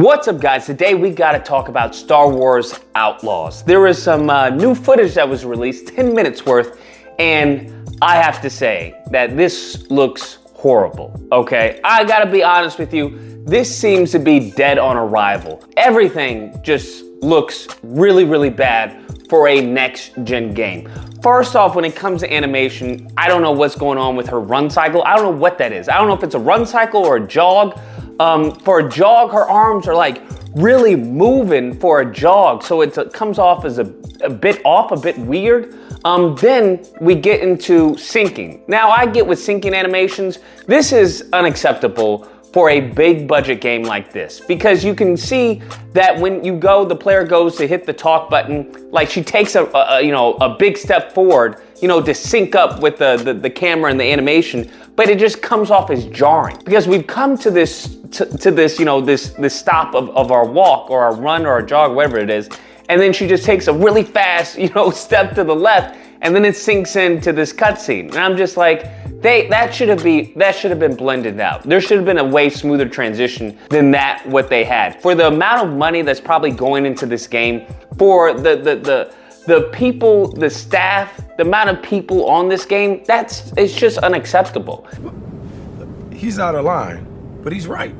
What's up, guys? Today we got to talk about Star Wars Outlaws. There is some new footage that was released, 10 minutes worth, and I have to say that this looks horrible, okay? I gotta be honest with you, this seems to be dead on arrival. Everything just looks really, really bad for a next-gen game. First off, when it comes to animation, I don't know what's going on with her run cycle. I don't know what that is. I don't know if it's a run cycle or a jog. For a jog, her arms are like really moving for a jog, so it comes off as a bit off, a bit weird. Then we get into syncing. Now, I get with syncing animations, this is unacceptable for a big budget game like this, because you can see that when the player goes to hit the talk button, like she takes a big step forward, to sync up with the camera and the animation, but it just comes off as jarring because we've come to this stop of our walk or our run or our jog, whatever it is, and then she just takes a really fast, step to the left, and then it sinks into this cutscene, and I'm just like, that should have been blended out. There should have been a way smoother transition than what they had. For the amount of money that's probably going into this game, for the people, the staff, the amount of people on this game, it's just unacceptable. He's out of line, but he's right.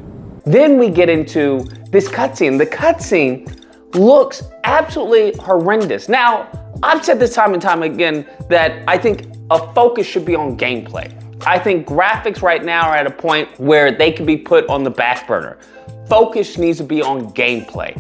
Then we get into this cutscene. The cutscene looks absolutely horrendous. Now, I've said this time and time again that I think a focus should be on gameplay. I think graphics right now are at a point where they can be put on the back burner. Focus needs to be on gameplay.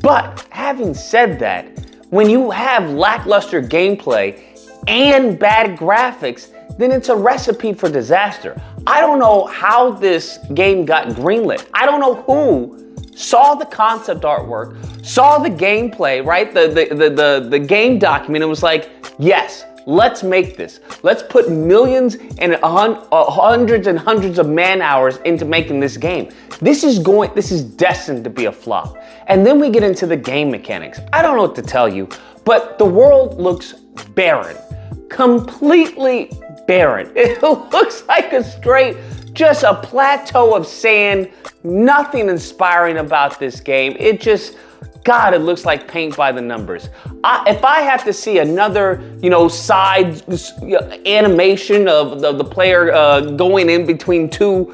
But having said that, when you have lackluster gameplay and bad graphics, then it's a recipe for disaster. I don't know how this game got greenlit. I don't know who saw the concept artwork, saw the gameplay, right? The game document, and was like, yes, let's make this. Let's put millions and hundreds and hundreds of man hours into making this game. This is destined to be a flop. And then we get into the game mechanics. I don't know what to tell you, but the world looks barren. Completely barren. It looks like just a plateau of sand. Nothing inspiring about this game. It looks like paint by the numbers. If I have to see another, side animation of the player going in between two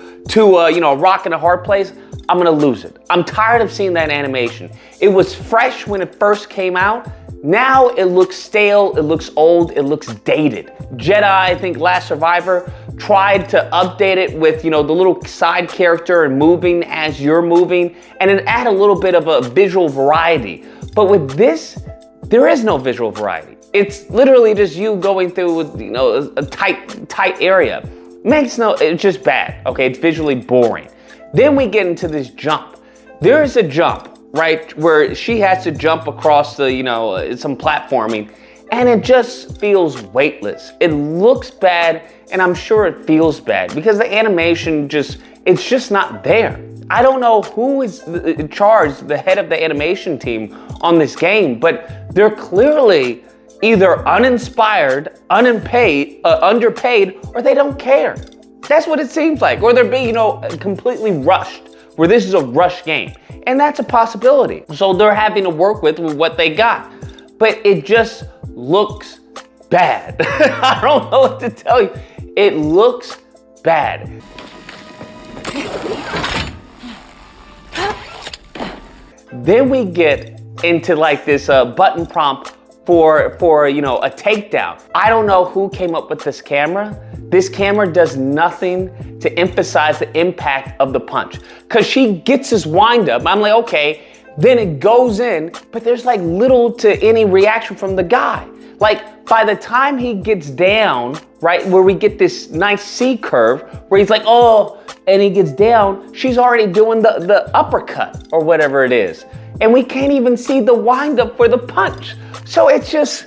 a rock and a hard place, I'm gonna lose it. I'm tired of seeing that animation. It was fresh when it first came out. Now it looks stale, it looks old, it looks dated. Jedi, I think Last Survivor, tried to update it with, the little side character and moving as you're moving, and it added a little bit of a visual variety. But with this, there is no visual variety. It's literally just you going through, a tight area. It's just bad, okay? It's visually boring. Then we get into this jump. There is a jump, right, where she has to jump across some platforming, and it just feels weightless. It looks bad, and I'm sure it feels bad because the animation it's just not there. I don't know who is in charge, the head of the animation team on this game, but they're clearly either uninspired, underpaid, or they don't care. That's what it seems like. Or they're being, completely rushed, where this is a rush game. And that's a possibility. So they're having to work with what they got. But it just looks bad. I don't know what to tell you. It looks bad. Then we get into like this button prompt for a takedown. I don't know who came up with this camera. This camera does nothing to emphasize the impact of the punch. Cause she gets this wind up. I'm like, okay, then it goes in, but there's like little to any reaction from the guy. Like by the time he gets down, right, where we get this nice C curve, where he's like, oh, and he gets down, she's already doing the uppercut or whatever it is. And we can't even see the wind up for the punch. So it's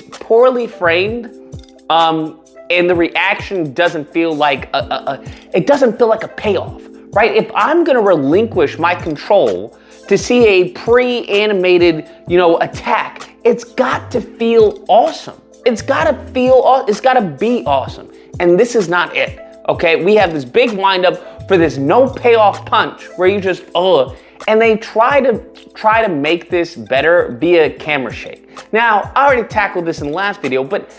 poorly framed. And the reaction doesn't feel like it doesn't feel like a payoff, right? If I'm gonna relinquish my control to see a pre-animated, attack, it's got to feel awesome. It's gotta be awesome. And this is not it, okay? We have this big windup for this no payoff punch where you just, and they try to make this better via camera shake. Now, I already tackled this in the last video, but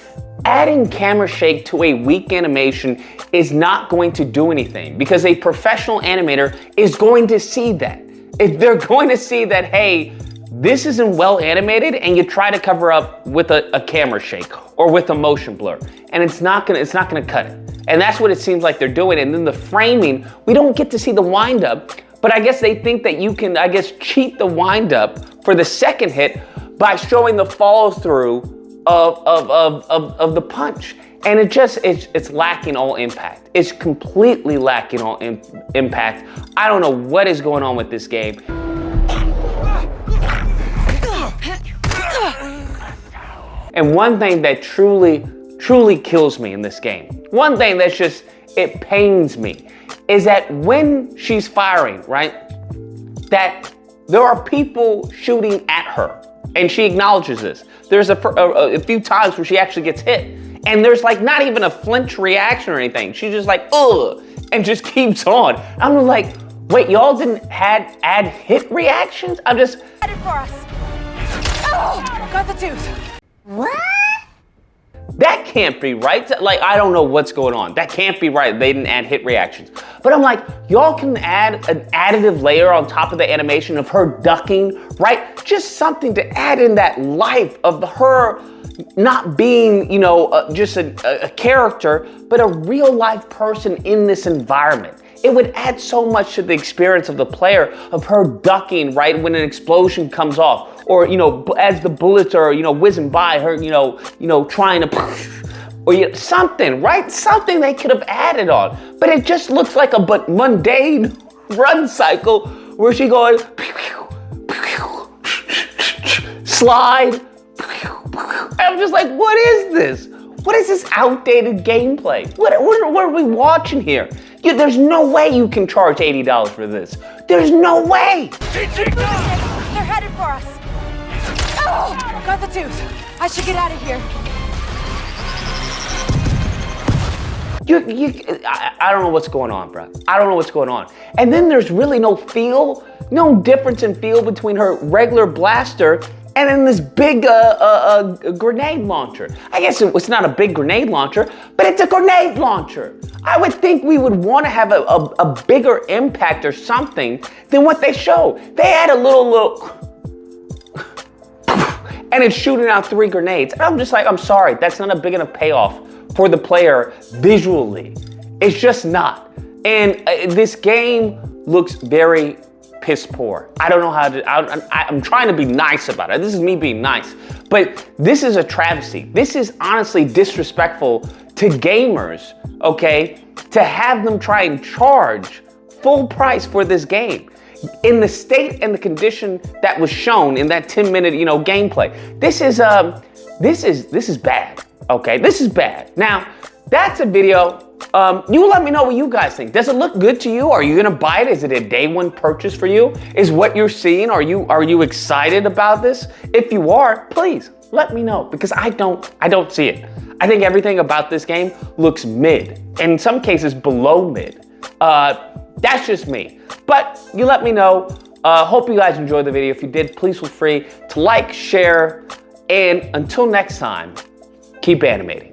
adding camera shake to a weak animation is not going to do anything because a professional animator is going to see that. If they're going to see that, hey, this isn't well animated, and you try to cover up with a camera shake or with a motion blur, and it's not gonna cut it. And that's what it seems like they're doing. And then the framing, we don't get to see the wind up, but I guess they think that you can, cheat the wind up for the second hit by showing the follow through of the punch. And it's lacking all impact. It's completely lacking all impact. I don't know what is going on with this game. And one thing that truly kills me in this game, one thing that's just, it pains me, is that when she's firing, right, that there are people shooting at her, and she acknowledges this. There's a few times where she actually gets hit, and there's like not even a flinch reaction or anything. She's just like, ugh, and just keeps on. I'm like, wait, y'all didn't add hit reactions? I'm just... Headed for us. Oh, got the tooth. What? That can't be right. Like, I don't know what's going on. That can't be right. They didn't add hit reactions. But I'm like, y'all can add an additive layer on top of the animation of her ducking, right? Just something to add in that life of her not being, just a character, but a real life person in this environment. It would add so much to the experience of the player of her ducking, right, when an explosion comes off. Or, as the bullets are, whizzing by her, trying to, or something, right? Something they could have added on. But it just looks like a mundane run cycle where she goes, slide. I'm just like, what is this? What is this outdated gameplay? What are we watching here? There's no way you can charge $80 for this. There's no way. They're headed for us. Oh, got the tooth. I should get out of here. I don't know what's going on, bro. I don't know what's going on. And then there's really no difference in feel between her regular blaster and then this big grenade launcher. I guess it's not a big grenade launcher, but it's a grenade launcher. I would think we would want to have a bigger impact or something than what they show. They had a little and it's shooting out 3 grenades. And I'm just like, I'm sorry, that's not a big enough payoff for the player visually. It's just not. And this game looks very piss poor. I don't know how to, I'm trying to be nice about it. This is me being nice, but this is a travesty. This is honestly disrespectful to gamers, okay? To have them try and charge full price for this game in the state and the condition that was shown in that 10-minute, gameplay. This is bad, okay? This is bad. Now, that's a video. You let me know what you guys think. Does it look good to you? Are you gonna buy it? Is it a day one purchase for you? Is what you're seeing, are you excited about this? If you are, please let me know, because I don't see it. I think everything about this game looks mid, in some cases below mid. That's just me. But you let me know. Hope you guys enjoyed the video. If you did, please feel free to like, share, and until next time, keep animating.